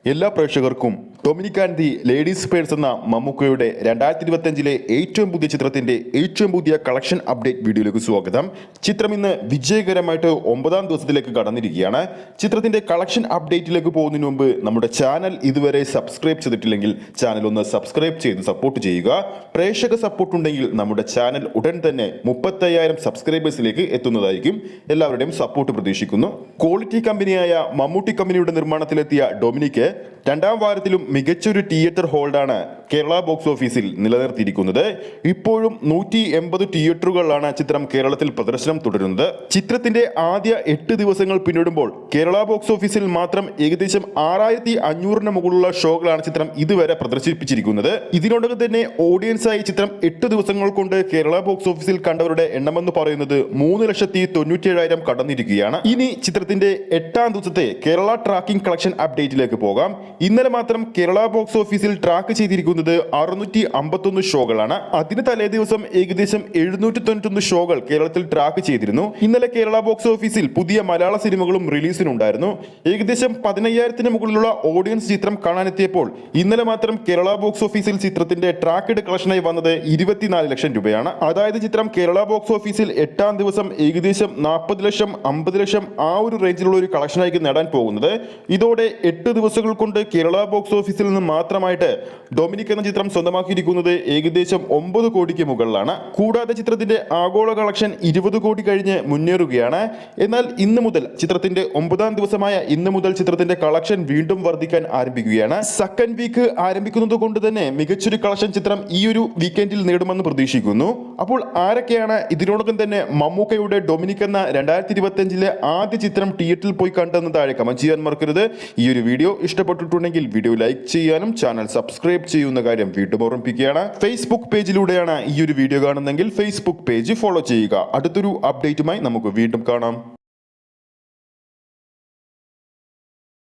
എല്ലാ പ്രേക്ഷകർക്കും Dominic and the ladies purse എന്ന മമ്മൂക്കയുടെ 2025 ഏറ്റവും പുതിയ ചിത്രത്തിന്റെ ഏറ്റവും പുതിയ കളക്ഷൻ അപ്ഡേറ്റ് വീഡിയോയിലേക്ക് സ്വാഗതം. ചിത്രം ഇന്ന് വിജയകരമായിട്ട് 9ാം ദിവസത്തിലേക്ക് കടന്നിരിക്കുകയാണ്. ചിത്രത്തിന്റെ കളക്ഷൻ അപ്ഡേറ്റിലേക്ക് പോകുന്നതിന് മുമ്പ് നമ്മുടെ ചാനൽ ഇതുവരെ സബ്സ്ക്രൈബ് ചെയ്തിട്ടില്ലെങ്കിൽ ചാനൽ ഒന്ന് സബ്സ്ക്രൈബ് ചെയ്ത് സപ്പോർട്ട് ചെയ്യുക. പ്രേക്ഷക സപ്പോർട്ട് ഉണ്ടെങ്കിൽ നമ്മുടെ ചാനൽ ഉടൻ തന്നെ 35,000 സബ്സ്ക്രൈബേഴ്സിലേക്ക് എത്തുന്നതായിരിക്കും. എല്ലാവരുടെയും സപ്പോർട്ട് പ്രതീക്ഷിക്കുന്നു. ക്വാളിറ്റി കമ്പനിയായ മമ്മൂട്ടി കമ്പനിയുടെ നിർമ്മാണത്തിലെത്തിയ ഡൊമിനിക് രണ്ടാം വാരത്തിലും മികച്ചൊരു തിയേറ്റർ ഹോൾഡാണ് കേരള ബോക്സ് ഓഫീസിൽ നിലനിർത്തിയിരിക്കുന്നത്. ഇപ്പോഴും 180 തിയേറ്ററുകളിലാണ് ചിത്രം കേരളത്തിൽ പ്രദർശനം തുടരുന്നത്. ചിത്രത്തിന്റെ ആദ്യ 8 ദിവസങ്ങൾ പിന്നിടുമ്പോൾ കേരള ബോക്സ് ഓഫീസിൽ മാത്രം ഏകദേശം 6,500 മുകളിലുള്ള ഷോകളാണ് ചിത്രം ഇതുവരെ പ്രദർശിപ്പിച്ചിരിക്കുന്നത്. ഇതിനോടകം തന്നെ ഓഡിയൻസായി ചിത്രം 8 ദിവസങ്ങൾ കൊണ്ട് കേരള ബോക്സ് ഓഫീസിൽ കണ്ടവരുടെ എണ്ണമെന്ന് പറയുന്നത് 3,97,000 കടന്നിരിക്കുകയാണ്. ഇനി ചിത്രത്തിന്റെ 8ാം ദിവസത്തെ കേരള ട്രാക്കിംഗ് കളക്ഷൻ അപ്ഡേറ്റിലേക്ക് പോകാം. ഇന്നലെ മാത്രം കേരള ബോക്സ് ഓഫീസിൽ ട്രാക്ക് ചെയ്തിരിക്കുന്നത് 651 ഷോകളാണ്. അതിന് തലേ ദിവസം ഏകദേശം 791 ഷോകൾ കേരളത്തിൽ ട്രാക്ക് ചെയ്തിരുന്നു. ഇന്നലെ കേരള ബോക്സ് ഓഫീസിൽ പുതിയ മലയാള സിനിമകളും റിലീസിനുണ്ടായിരുന്നു. ഏകദേശം 15,000 മുകളിലുള്ള ഓഡിയൻസ് ചിത്രം കാണാനെത്തിയപ്പോൾ ഇന്നലെ മാത്രം കേരള ബോക്സ് ഓഫീസിൽ ചിത്രത്തിന്റെ ട്രാക്കഡ് കളക്ഷനായി വന്നത് 24 ലക്ഷം രൂപയാണ്. അതായത് ചിത്രം കേരള ബോക്സ് ഓഫീസിൽ 8ാം ദിവസം ഏകദേശം 40 ലക്ഷം 50 ലക്ഷം ആ ഒരു റേഞ്ചിലുള്ള ഒരു കളക്ഷനായിരിക്കും നേടാൻ പോകുന്നത്. ഇതോടെ 8 ദിവസങ്ങൾ കൊണ്ട് കേരള ബോക്സ് ഓഫീസിൽ നിന്ന് മാത്രമായിട്ട് ഡൊമിനിക് എന്ന ചിത്രം സ്വന്തമാക്കിയിരിക്കുന്നത് ഏകദേശം 9 കോടിക്ക് മുകളിലാണ്. കൂടാതെ ചിത്രത്തിന്റെ ആഗോള കളക്ഷൻ 20 കോടി കഴിഞ്ഞ് മുന്നേറുകയാണ്. എന്നാൽ ഇന്ന് മുതൽ ചിത്രത്തിന്റെ 9ാം ദിവസമായ ഇന്ന് മുതൽ ചിത്രത്തിന്റെ കളക്ഷൻ വീണ്ടും വർദ്ധിക്കാൻ ആരംഭിക്കുകയാണ്. സെക്കൻഡ് വീക്ക് ആരംഭിക്കുന്നത് കൊണ്ട് തന്നെ മികച്ചൊരു കളക്ഷൻ ചിത്രം ഈ ഒരു വീക്കെൻഡിൽ നേടുമെന്ന് പ്രതീക്ഷിക്കുന്നു. അപ്പോൾ ആരൊക്കെയാണ് ഇതിനോടകം തന്നെ മമ്മൂക്കയുടെ ഡൊമിനിക് എന്ന 2025 ആദ്യ ചിത്രം തിയേറ്ററിൽ പോയി കണ്ടെന്ന് താഴെ കമന്റ് ചെയ്യാൻ മറക്കരുത്. ഈ ഒരു വീഡിയോ ഇഷ്ടപ്പെട്ടിട്ടുണ്ടെങ്കിൽ വീഡിയോ ലൈക്ക് ചെയ്യാനും ചാനൽ സബ്സ്ക്രൈബ് ചെയ്യുന്ന കാര്യം വീണ്ടും ഓർമ്മിപ്പിക്കുകയാണ്. ഫേസ്ബുക്ക് പേജിലൂടെയാണ് ഈ ഒരു വീഡിയോ കാണുന്നതെങ്കിൽ ഫേസ്ബുക്ക് പേജ് ഫോളോ ചെയ്യുക. അടുത്തൊരു അപ്ഡേറ്റുമായി നമുക്ക് വീണ്ടും കാണാം.